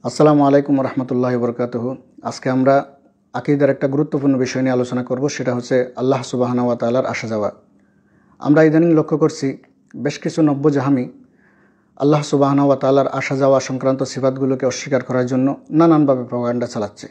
আসসালামু আলাইকুম রহমতুল্লাহি বরকাতুহু। আজকে আমরা আকীদার একটা গুরুত্বপূর্ণ বিষয় নিয়ে আলোচনা করব, সেটা হচ্ছে আল্লাহ সুবহানাহু ওয়া তাআলার আসা যাওয়া। আমরা ইদানিং লক্ষ্য করছি বেশ কিছু নব্যজাহামি আল্লাহ সুবহানাহু ওয়া তাআলার আসা যাওয়া সংক্রান্ত সিফাতগুলোকে অস্বীকার করার জন্য নানানভাবে প্রপাগান্ডা চালাচ্ছে।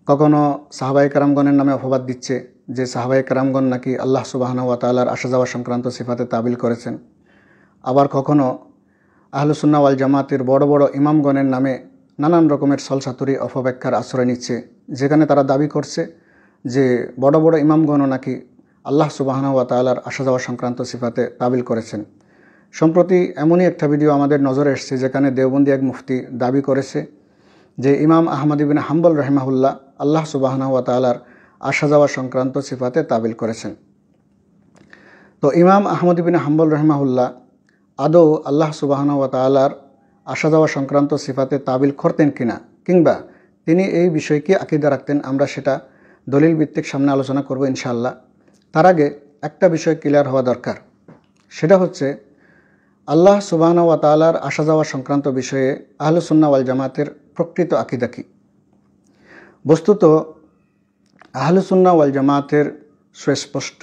কখনো সাহাবায়ে কেরামগণের নামে অপবাদ দিচ্ছে যে সাহাবায়ে কেরামগণ নাকি আল্লাহ সুবহানাহু ওয়া তাআলার আসা যাওয়া সংক্রান্ত সিফাতে তাবিল করেছেন। আবার কখনো আহলুস সুন্নাহ ওয়াল জামাতের বড় বড় ইমামগণের নামে নানান রকমের ছলচাতুরি অপব্যাখ্যার আশ্রয় নিচ্ছে, যেখানে তারা দাবি করছে যে বড় বড় ইমামগণও নাকি আল্লাহ সুবহানাহু ওয়া তাআলার আসা যাওয়া সংক্রান্ত সিফাতে তাবিল করেছেন। সম্প্রতি এমনই একটা ভিডিও আমাদের নজরে এসেছে, যেখানে দেওবন্দি এক মুফতি দাবি করেছে যে ইমাম আহমদ ইবনে হাম্বল রাহিমাহুল্লাহ আল্লাহ সুবহানাহু ওয়া তাআলার আসা যাওয়া সংক্রান্ত সিফাতে তাবিল করেছেন। তো ইমাম আহমদ ইবনে হাম্বল রাহিমাহুল্লাহ আদৌ আল্লাহ সুবহানাহু ওয়া তাআলার আসা যাওয়া সংক্রান্ত সিফাতে তাবিল করতেন কিনা, কিংবা তিনি এই বিষয়কে আকীদা রাখতেন, আমরা সেটা দলিল ভিত্তিক সামনে আলোচনা করব ইনশাআল্লাহ। তার আগে একটা বিষয় ক্লিয়ার হওয়া দরকার, সেটা হচ্ছে আল্লাহ সুবহানাহু ওয়া তাআলার আসা যাওয়া সংক্রান্ত বিষয়ে আহলুস সুন্নাহ ওয়াল জামাতের প্রকৃত আকীদা কী। বস্তুত আহলুস সুন্নাহ ওয়াল জামাতের সুস্পষ্ট,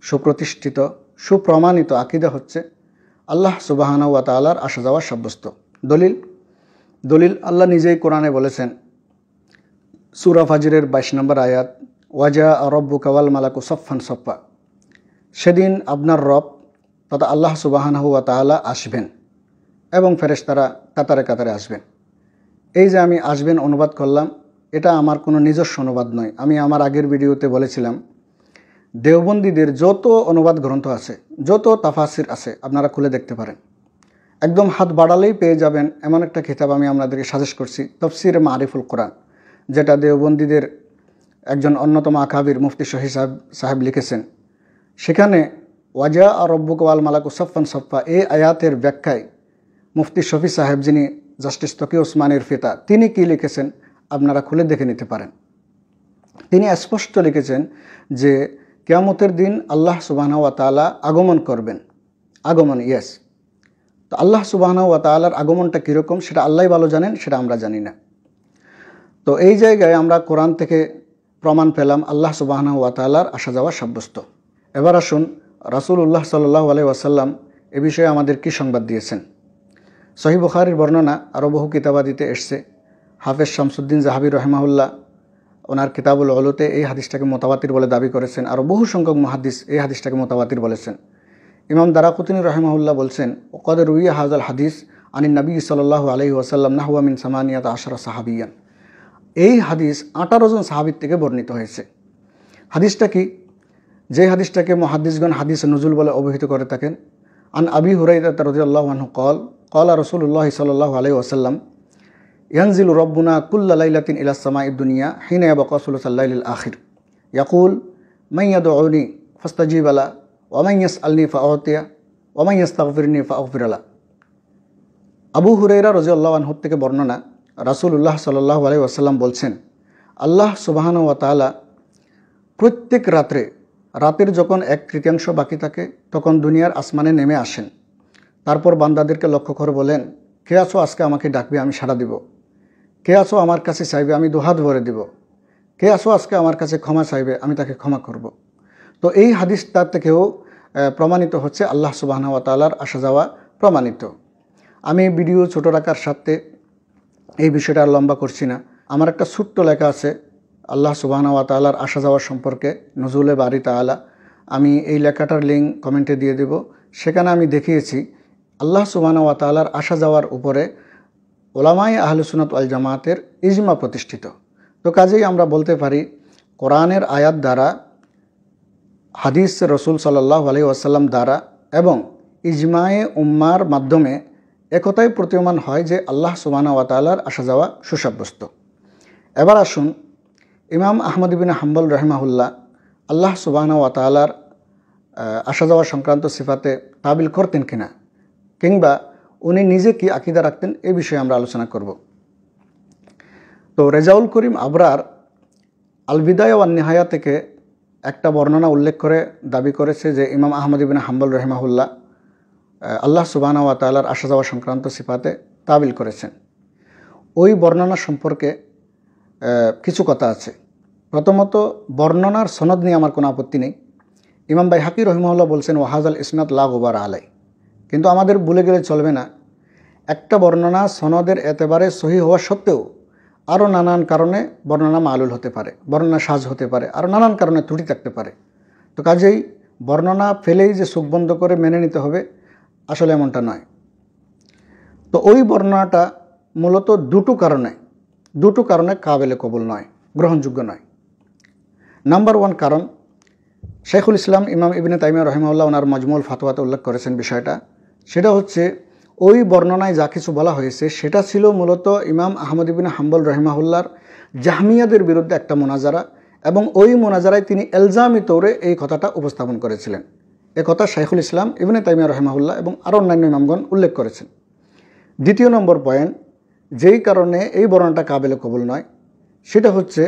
সুপ্রতিষ্ঠিত, সুপ্রমাণিত আকীদা হচ্ছে আল্লাহ সুবহানাহু ওয়া তাআলার আসা যাওয়া সাব্যস্ত। দলিল আল্লাহ নিজেই কোরআনে বলেছেন, সূরা ফাজরের 22 নম্বর আয়াত, ওয়াজা রব্বুকা ওয়াল মালাকু সফফান সফফা, সেদিন আপনার রব তথা আল্লাহ সুবহানাহু ওয়া তাআলা আসবেন এবং ফেরেশতারা কাতারে কাতারে আসবেন। এই যে আমি আসবেন অনুবাদ করলাম, এটা আমার কোনো নিজস্ব অনুবাদ নয়। আমি আমার আগের ভিডিওতে বলেছিলাম, দেওবন্দীদের যত অনুবাদ গ্রন্থ আছে, যত তাফাসির আছে, আপনারা খুলে দেখতে পারেন। একদম হাত বাড়ালেই পেয়ে যাবেন এমন একটা কিতাব আমি আপনাদেরকে সাজেস্ট করছি, তাফসিরে মারিফুল কোরআন, যেটা দেওবন্দীদের একজন অন্যতম আকাবির মুফতি শহীদ সাহেব লিখেছেন। সেখানে ওয়াজা রব্বুকা ওয়াল মালাকু সফফান সফফা এই আয়াতের ব্যাখ্যায় মুফতি শফি সাহেব, যিনি জাস্টিস তকি ওসমানের পিতা, তিনি কি লিখেছেন আপনারা খুলে দেখে নিতে পারেন। তিনি স্পষ্ট লিখেছেন যে কিয়ামতের দিন আল্লাহ সুবহানাহু ওয়া তাআলা আগমন করবেন। আগমন, ইয়েস। তো আল্লাহ সুবহানাহু ওয়া তাআলার আগমনটা কীরকম সেটা আল্লাহই ভালো জানেন, সেটা আমরা জানি না। তো এই জায়গায় আমরা কোরআন থেকে প্রমাণ পেলাম আল্লাহ সুবহানাহু ওয়া তাআলার আসা যাওয়া সাব্যস্ত। এবার আসুন রাসূলুল্লাহ সাল্লাল্লাহু আলাইহি ওয়াসাল্লাম এ বিষয়ে আমাদের কি সংবাদ দিয়েছেন। সহিহ বুখারীর বর্ণনা আরও বহু কিতাবাদিতে এসছে। হাফেজ শামসুদ্দিন জাহাবী রাহিমাহুল্লাহ ওনার কিতাবুল উলুতে এই হাদিসটাকে মুতাওয়াতির বলে দাবি করেছেন। আরও বহু সংখ্যক মুহাদ্দিস এই হাদিসটাকে মুতাওয়াতির বলেছেন। ইমাম দারাকুতনি রাহিমাহুল্লাহ বলছেন, ওয়াকাদ রুইয়া হাযাল হাদিস আনিন নবী সাল্লাল্লাহু আলাইহি ওয়াসাল্লাম নাহওয়া মিন 18 সাহাবিয়ান। এই হাদিস 18 জন সাহাবীর থেকে বর্ণিত হয়েছে। হাদিসটা কি? যে হাদিসটাকে মুহাদ্দিসগণ হাদিস নুজুল বলে অভিহিত করে থাকেন। আন আবি হুরায়রা রাদিয়াল্লাহু আনহু ক্বালা রাসূলুল্লাহ সাল্লাল্লাহু আলাইহি ওয়াসাল্লাম ইয়ানজিলু রাব্বুনা কুল্লা লাইলাতিন ইলাস সামাইদ দুনিয়া হিনা ইয়াবকা সুলুসাল লাইলিল আখির ইয়াকুল মান ইয়াদউনি ফাস্তাজিব লা ওয়া মান ইয়াসআলনি ফাউতিয়া ওয়া মান ইস্তাগফিরনি ফাগফির লা। আবু হুরায়রা রাদিয়াল্লাহু আনহু থেকে বর্ণনা, রাসূলুল্লাহ সাল্লাল্লাহু আলাইহি ওয়াসাল্লাম বলছেন, আল্লাহ সুবহানাহু ওয়া তাআলা প্রত্যেক রাতের যখন 1/3 বাকি থাকে তখন দুনিয়ার আসমানে নেমে আসেন। তারপর বান্দাদেরকে লক্ষ্য করে বলেন, কে আছো আজকে আমাকে ডাকবে, আমি সাড়া দিব। কে আছো আমার কাছে চাইবে, আমি দুহাত ভরে দিব। কে আছো আজকে আমার কাছে ক্ষমা চাইবে, আমি তাকে ক্ষমা করব। তো এই হাদিসটার থেকেও প্রমাণিত হচ্ছে আল্লাহ সুবহানাহু ওয়া তাআলার আসা যাওয়া প্রমাণিত। আমি ভিডিও ছোট রাখার সাথে এই বিষয়টা আর লম্বা করছি না। আমার একটা ছোট্ট লেখা আছে আল্লাহ সুবহানাহু ওয়া তাআলার আসা যাওয়া সম্পর্কে, নুজুলে বারি তাআলা। আমি এই লেখাটার লিঙ্ক কমেন্টে দিয়ে দেব। সেখানে আমি দেখিয়েছি আল্লাহ সুবহানাহু ওয়া তাআলার আসা যাওয়ার উপরে উলামায়ে আহলুস সুন্নাত ওয়াল জামাতের ইজমা প্রতিষ্ঠিত। তো কাজেই আমরা বলতে পারি কোরআনের আয়াত দ্বারা, হাদিস রসুল সাল্লাল্লাহু আলাইহি ওয়াসাল্লাম দ্বারা এবং ইজমায়ে উম্মার মাধ্যমে একতাই প্রতীয়মান হয় যে আল্লাহ সুবহানাহু ওয়া তাআলার আসা যাওয়া সুসাব্যস্ত। এবার আসুন ইমাম আহমদ ইবনে হাম্বল রাহিমাহুল্লাহ আল্লাহ সুবহানাহু ওয়া তাআলার আসা যাওয়া সংক্রান্ত সিফাতে তাবিল করতেন কিনা, কিংবা উনি নিজে কি আকীদা রাখতেন, এই বিষয়ে আমরা আলোচনা করব। তো রেজাউল করিম আবরার আল বিদায়া ওয়ান নিহায়া থেকে একটা বর্ণনা উল্লেখ করে দাবি করেছে যে ইমাম আহমদ ইবনে হাম্বল রাহিমাহুল্লাহ আল্লাহ সুবহানাহু ওয়া তাআলার আসা যাওয়া সংক্রান্ত সিফাতে তাবিল করেছেন। ওই বর্ণনা সম্পর্কে কিছু কথা আছে। প্রথমত, বর্ণনার সনদ নিয়ে আমার কোনো আপত্তি নেই। ইমাম বাইহাকি রহিমাহুল্লাহ বলছেন ওয়াহাজাল ইসনাদ লা গুবার আলাই, কিন্তু আমাদের ভুলে গেলে চলবে না, একটা বর্ণনা সনদের এতেবারে সহি হওয়া সত্ত্বেও আরও নানান কারণে বর্ণনা মালুল হতে পারে, বর্ণনা সাজ হতে পারে, আরও নানান কারণে ত্রুটি থাকতে পারে। তো কাজেই বর্ণনা ফেলেই যে চোখ বন্ধ করে মেনে নিতে হবে, আসলে এমনটা নয়। তো ওই বর্ণনাটা মূলত দুটো কারণে কাবেলে কবুল নয়, গ্রহণযোগ্য নয়। নাম্বার 1 কারণ, শেখুল ইসলাম ইমাম ইবনে তাইমিয়া রহিমাহুল্লাহ ওনার মাজমুল ফাতওয়াতে উল্লেখ করেছেন বিষয়টা। সেটা হচ্ছে ওই বর্ণনায় যা কিছু বলা হয়েছে সেটা ছিল মূলত ইমাম আহমদ ইবনে হাম্বল রহিমাহুল্লাহর জাহমিয়াদের বিরুদ্ধে একটা মোনাজারা, এবং ওই মোনাজারায় তিনি এলজামি তৌরে এই কথাটা উপস্থাপন করেছিলেন। এ কথা শেখুল ইসলাম ইবনে তাইমিয়া রহিমাহুল্লাহ এবং আরও অন্যান্য ইমামগণ উল্লেখ করেছেন। দ্বিতীয় নম্বর পয়েন্ট, যেই কারণে এই বর্ণনাটা কাবেলে কবুল নয়, সেটা হচ্ছে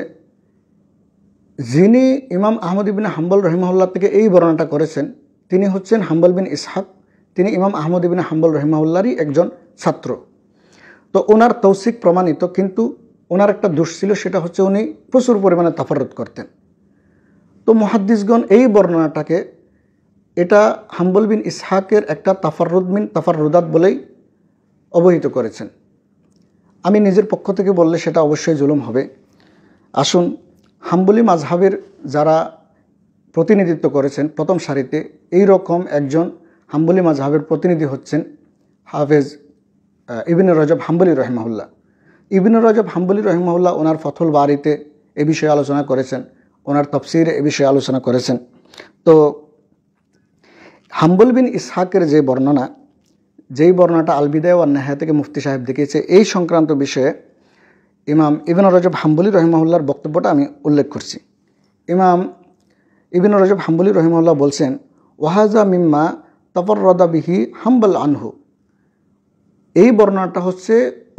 যিনি ইমাম আহমদ ইবনে হাম্বল রহিমাহুল্লাহ থেকে এই বর্ণনাটা করেছেন তিনি হচ্ছেন হাম্বল বিন ইসহাক। তিনি ইমাম আহমদ ইবনে হাম্বল রহিমাহুল্লাহরই একজন ছাত্র। তো ওনার তৌসিক প্রমাণিত, কিন্তু ওনার একটা দোষ ছিল, সেটা হচ্ছে উনি প্রচুর পরিমাণে তাফাররুদ করতেন। তো মুহাদ্দিসগণ এই বর্ণনাটাকে এটা হাম্বল বিন ইসহাকের একটা তাফাররুদাত বলেই অবহিত করেছেন। আমি নিজের পক্ষ থেকে বললে সেটা অবশ্যই জুলুম হবে। আসুন, হাম্বলি মাজহাবের যারা প্রতিনিধিত্ব করেছেন প্রথম সারিতে, এই রকম একজন হাম্বলি মাজহাবের প্রতিনিধি হচ্ছেন হাফেজ ইবনে রজব হাম্বলি রহিমাহুল্লাহ। ইবনে রজব হাম্বলি রহিমাহুল্লাহ ওনার ফথুল বারিতে এ বিষয়ে আলোচনা করেছেন, ওনার তাফসিরে এ বিষয়ে আলোচনা করেছেন। তো হাম্বল বিন ইসহাকের যেই বর্ণনাটা আল বিদায়া ওয়ান নেহায়া থেকে মুফতি সাহেব দেখিয়েছে, এই সংক্রান্ত বিষয়ে ইমাম ইবনে রজব হাম্বলি রহিমাহুল্লাহর বক্তব্যটা আমি উল্লেখ করছি। ইমাম ইবনে রজব হাম্বলি রহিমাহুল্লাহ বলছেন ওয়াহাজা মিম্মা তাফাররাদা বিহি হাম্বল আনহু। এই বর্ণনাটা হচ্ছে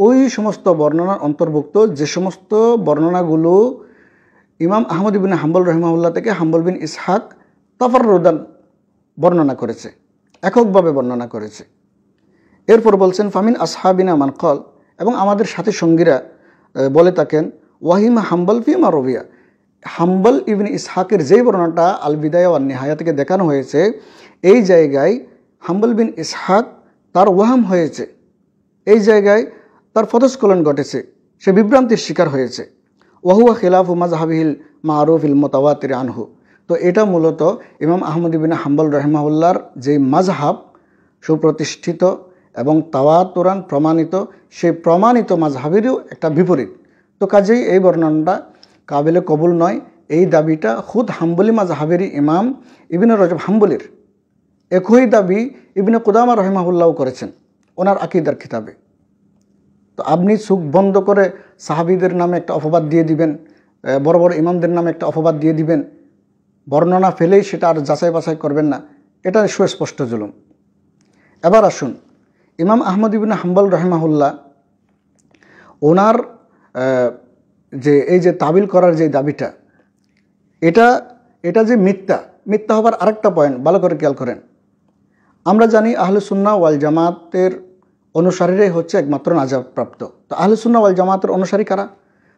ওই সমস্ত বর্ণনার অন্তর্ভুক্ত যে সমস্ত বর্ণনাগুলো ইমাম আহমদ ইবনে হাম্বল রহিমাহুল্লাহ থেকে হাম্বল বিন ইসহাক তাফাররুদান বর্ণনা করেছে, এককভাবে বর্ণনা করেছে। এরপর বলছেন ফামিন আসহাবিনা মান কল, এবং আমাদের সাথী সঙ্গীরা বলে থাকেন ওয়াহিমা হাম্বল ফিমা রবিয়া। হাম্বল ইবনে ইসহাকের যেই বর্ণনাটা আল বিদায়া ওয়ান নিহায়া থেকে দেখানো হয়েছে, এই জায়গায় হাম্বল বিন ইসহাক তার ওয়াহাম হয়েছে, এই জায়গায় তার ফতস্খলন ঘটেছে, সে বিভ্রান্তির শিকার হয়েছে। ওয়াহুয়া খিলাফু মাজহাবিহিল মারুফিল মুতাওয়াতির আনহু। তো এটা মূলত ইমাম আহমদ ইবনে হাম্বল রহিমাহুল্লাহর যেই মাজহাব সুপ্রতিষ্ঠিত এবং তাওয়াতুরান প্রমাণিত, সেই প্রমাণিত মাজহাবেরও একটা বিপরীত। তো কাজেই এই বর্ণনাটা কাবিলে কবুল নয়, এই দাবিটা খুদ হাম্বলি মাজহাবেরই ইমাম ইবনে রজব হাম্বলির। একই দাবি ইবনে কুদামা রহিমাহুল্লাহ করেছেন ওনার আকীদার কিতাবে। তো আপনি চোখ বন্ধ করে সাহাবীদের নামে একটা অপবাদ দিয়ে দিবেন, বড় বড় ইমামদের নামে একটা অপবাদ দিয়ে দিবেন, বর্ণনা ফেলেই সেটা আর যাচাই বাছাই করবেন না, এটা সুস্পষ্ট জুলুম। এবার আসুন, ইমাম আহমদ ইবনে হাম্বল রহিমাহুল্লাহ ওনার এই যে তাবিল করার যে দাবিটা, এটা যে মিথ্যা হবার আরেকটা পয়েন্ট ভালো করে খেয়াল করেন। আমরা জানি আহলে সুন্নাহ ওয়াল জামাতের অনুসারীরাই হচ্ছে একমাত্র নাজাতপ্রাপ্ত। তো আহলে সুন্নাহ ওয়াল জামাতের অনুসারী কারা?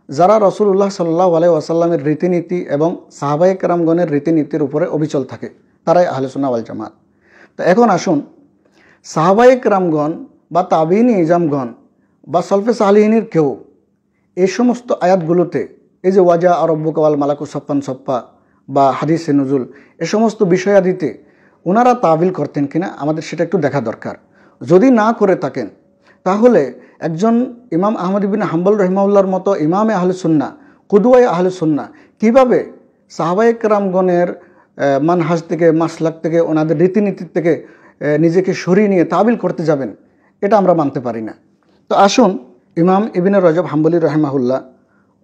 যারা রাসূলুল্লাহ সাল্লাল্লাহু আলাইহি ওয়াসাল্লামের রীতিনীতি এবং সাহাবায়ে কেরামগণের রীতিনীতির উপরে অবিচল থাকে, তারাই আহলে সুন্নাহ ওয়াল জামাত। তো এখন আসুন, সাহাবায়ে কেরামগণ বা তাবিঈন ইজামগণ বা সলফে সালিহিনের কেউ এই সমস্ত আয়াতগুলোতে, এই যে ওয়াজা রব্বুকা ওয়াল মালাকু সফফান সফফা বা হাদিসে নুজুল, এ সমস্ত বিষয়াদিতে ওনারা তাবিল করতেন কিনা আমাদের সেটা একটু দেখা দরকার। যদি না করে থাকেন, তাহলে একজন ইমাম আহমদ ইবনে হাম্বল রহিমাহুল্লাহর মতো ইমামে আহলে সুন্নাহ, কুদওয়ায়ে আহলে সুন্নাহ কীভাবে সাহাবায়ে কেরামগণের মানহাজ থেকে, মাসলাক থেকে, ওনাদের রীতিনীতির থেকে নিজেকে সরিয়ে নিয়ে তাবিল করতে যাবেন, এটা আমরা মানতে পারি না। তো আসুন, ইমাম ইবনে রজব হাম্বলি রহিমাহুল্লাহ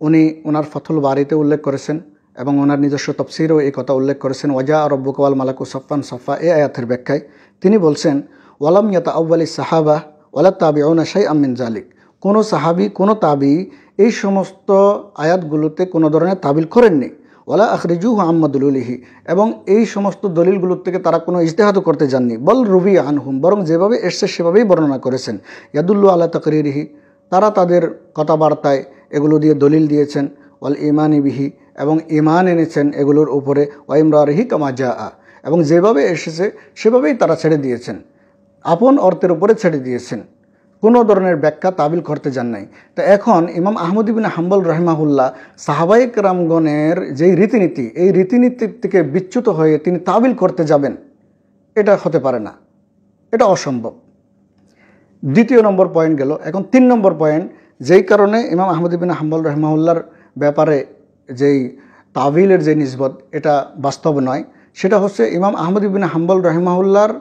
উনি ওনার ফথুল বারিতে উল্লেখ করেছেন এবং ওনার নিজস্ব তফসিরেও এই কথা উল্লেখ করেছেন ওয়াজা রব্বুকা ওয়াল মালাকু সফফান সফফা, এই আয়াতের ব্যাখ্যায় তিনি বলছেন ওয়ালাম ইয়াতাআওয়ালি সাহাবা ওয়ালা তাবিউনা শাইআম মিন যালিক। কোনো সাহাবি, কোনো তাবি এই সমস্ত আয়াতগুলোতে কোনো ধরনের তাবিল করেননি। ওয়ালা আখরিজুহু আম মাদলুলিহি, এবং এই সমস্ত দলিলগুলোর থেকে তারা কোনো ইজতিহাদও করতে যাননি। বল রুবি আনহুম, বরং যেভাবে এসছে সেভাবেই বর্ণনা করেছেন। ইয়াদুল্লু আলা তাকরিরিহি, তারা তাদের কথাবার্তায় এগুলো দিয়ে দলিল দিয়েছেন ওয়াল ইমানি বিহি, এবং ইমান এনেছেন এগুলোর উপরে, ওয়াইমরারিহি কামা জা আ, এবং যেভাবে এসেছে সেভাবেই তারা ছেড়ে দিয়েছেন, আপন অর্থের উপরে ছেড়ে দিয়েছেন, কোনো ধরনের ব্যাখ্যা তাবিল করতে যান নাই। তো এখন ইমাম আহমদ ইবনে হাম্বল রাহিমাহুল্লাহ সাহাবায়ে কেরামগণের যেই রীতিনীতি, এই রীতিনীতির থেকে বিচ্যুত হয়ে তিনি তাবিল করতে যাবেন, এটা হতে পারে না, এটা অসম্ভব। দ্বিতীয় নম্বর পয়েন্ট গেল। এখন 3 নম্বর পয়েন্ট, যেই কারণে ইমাম আহমদ ইবনে হাম্বল রাহিমাহুল্লাহর ব্যাপারে যেই তাবিলের যে নিসবত, এটা বাস্তব নয়। সেটা হচ্ছে ইমাম আহমদ ইবনে হাম্বল রাহিমাহুল্লাহর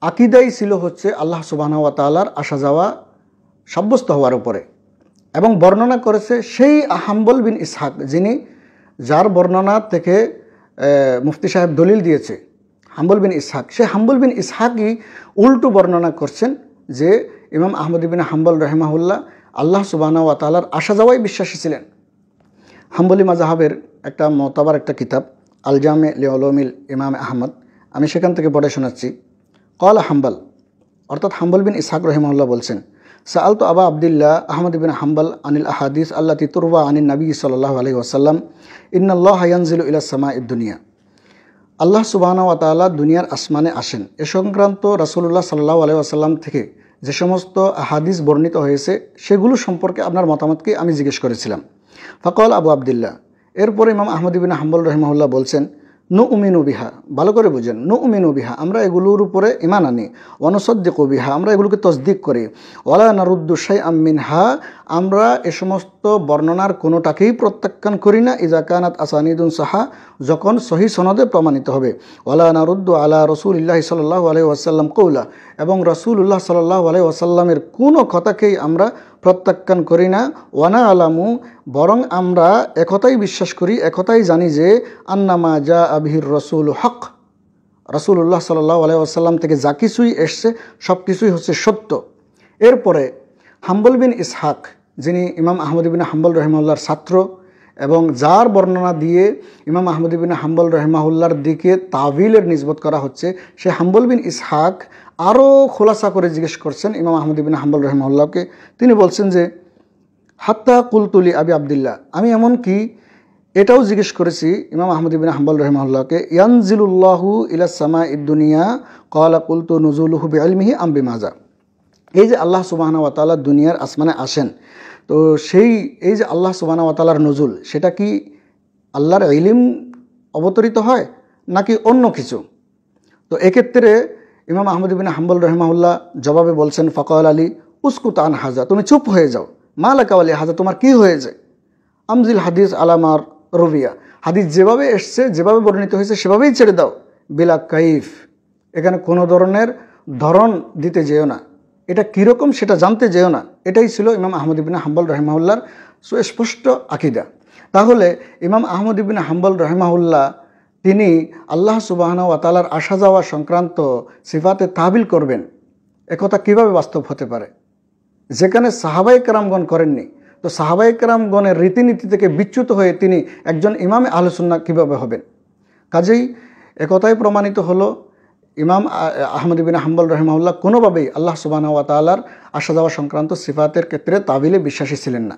আকিদাই ছিল হচ্ছে আল্লাহ সুবহানাহু ওয়া তাআলার আসা যাওয়া সাব্যস্ত হওয়ার উপরে, এবং বর্ণনা করেছে সেই হাম্বল বিন ইসহাক, যার বর্ণনা থেকে মুফতি সাহেব দলিল দিয়েছে, হাম্বল বিন ইসহাক। সেই হাম্বল বিন ইসহাকই উল্টো বর্ণনা করছেন যে ইমাম আহমদ ইবনে হাম্বল রাহিমাহুল্লাহ আল্লাহ সুবহানাহু ওয়া তাআলার আসা যাওয়ায় বিশ্বাসী ছিলেন। হাম্বলি মাযহাবের একটা মতাবার একটা কিতাব আল জামে লিউলুমিল ইমাম আহমদ, আমি সেখান থেকে পড়ে শোনাচ্ছি। ক্বালা হাম্বল, অর্থাৎ হাম্বল বিন ইসহাক রাহিমাহুল্লাহ বলছেন, সাআলতু আবা আব্দুল্লাহ আহমদ ইবনে হাম্বল আনিল আহাদিস আল্লাতি তুরওয়া আনিন নবী সাল্লাল্লাহু আলাইহি ওয়াসাল্লাম ইন্নাল্লাহা ইয়ানজিলু ইলাস সামাইদ দুনিয়া, আল্লাহ সুবহানাহু ওয়া তাআলা দুনিয়ার আসমানে আসেন, এ সংক্রান্ত রাসূলুল্লাহ সাল্লাল্লাহু আলাইহি ওয়াসাল্লাম থেকে যে সমস্ত আহাদিস বর্ণিত হয়েছে সেগুলো সম্পর্কে আপনার মতামতকে আমি জিজ্ঞেস করেছিলাম। ফাকাল আবু আব্দুল্লাহ, এরপরে ইমাম আহমদ ইবনে হাম্বল রাহিমাহুল্লাহ বলছেন, নুমিনু বিহা, ভালো করে বুঝেন, নুমিনু বিহা, আমরা এগুলোর উপরে ঈমান আনি, ওয়া নুসাদ্দিকু বিহা, আমরা এগুলোকে তসদিক করি, ওয়ালা নারুদ্দু শাইআম মিনহা, আমরা এ সমস্ত বর্ণনার কোনোটাকেই প্রত্যাখ্যান করি না, ইযা কানাত আসানিদুন সাহা, যখন সহি সনদে প্রমাণিত হবে, ওয়ালা নারুদ্দু আলা রাসূলিল্লাহি সাল্লাল্লাহু আলাইহি ওয়াসাল্লাম কওলা, এবং রাসূলুল্লাহ সাল্লাল্লাহু আলাইহি ওয়াসাল্লামের কোনো কথাকেই আমরা প্রত্যাখ্যান করি না, ওয়ানা আলামু, বরং আমরা একথাই বিশ্বাস করি, একথাই জানি যে আন্নামা জা আবিহির রসুল হক, রাসূলুল্লাহ সাল্লাল্লাহু আলাইহি ওয়াসাল্লাম থেকে যা কিছুই এসছে সব কিছুই হচ্ছে সত্য। এরপরে হাম্বল বিন ইসহাক, যিনি ইমাম আহমদ ইবনে হাম্বল রাহিমাহুল্লাহর ছাত্র, এবং যার বর্ণনা দিয়ে ইমাম আহমদ ইবনে হাম্বল রাহিমাহুল্লাহর দিকে তাবিলের নিসবত করা হচ্ছে, সে হাম্বল বিন ইসহাক আরও খোলাসা করে জিজ্ঞেস করছেন ইমাম আহমদ ইবনে হাম্বল রাহিমাহুল্লাহকে। তিনি বলছেন যে হাত্তা কুলতুলি আবি আব্দুল্লাহ, আমি এমনকি এটাও জিজ্ঞেস করেছি ইমাম আহমদ ইবনে হাম্বল রাহিমাহুল্লাহকে, ইয়ানজিলুল্লাহু ইলাস সামাইদ দুনিয়া ক্বালা কুলতু নুজুলুহু বিইলমিহি আম বিমাযা, এই যে আল্লাহ সুবহানাহু ওয়া তাআলা দুনিয়ার আসমানে আসেন, তো এই যে আল্লাহ সুবহানাহু ওয়া তাআলার নজুল, সেটা কি আল্লাহর ইলম অবতরিত হয় নাকি অন্য কিছু? তো এক্ষেত্রে ইমাম আহমদ ইবনে হাম্বল রাহিমাহুল্লাহ জবাবে বলছেন, ফাকাল আলী উসকুত আন হাজা, তুমি চুপ হয়ে যাও, মা লাকা ওয়ালি হাজা, তোমার কি হয়েছে, আমজিল হাদিস আলামার রবিয়া, হাদিস যেভাবে এসছে, যেভাবে বর্ণিত হয়েছে সেভাবেই ছেড়ে দাও, বিলা কাইফ, এখানে কোনো ধরনের ধরন দিতে যেও না, এটা কীরকম সেটা জানতে যেও না। এটাই ছিল ইমাম আহমদ ইবনে হাম্বল রাহিমাহুল্লাহর সুস্পষ্ট আকিদা। তাহলে ইমাম আহমদ ইবনে হাম্বল রাহিমাহুল্লাহ তিনি আল্লাহ সুবহানাহু ওয়া তাআলার আসা যাওয়া সংক্রান্ত সিফাতে তাবিল করবেন, একথা কীভাবে বাস্তব হতে পারে, যেখানে সাহাবায়ে কেরামগণ করেননি? তো সাহাবায়ে কেরামগণের রীতিনীতি থেকে বিচ্যুত হয়ে তিনি একজন ইমামে আহলে সুন্নাহ কীভাবে হবেন? কাজেই একথাই প্রমাণিত হলো ইমাম আহমদ ইবনে হাম্বল রাহিমাহুল্লাহ কোনোভাবেই আল্লাহ সুবহানাহু ওয়া তাআলার আসা যাওয়া সংক্রান্ত সিফাতের ক্ষেত্রে তাবিলে বিশ্বাসী ছিলেন না।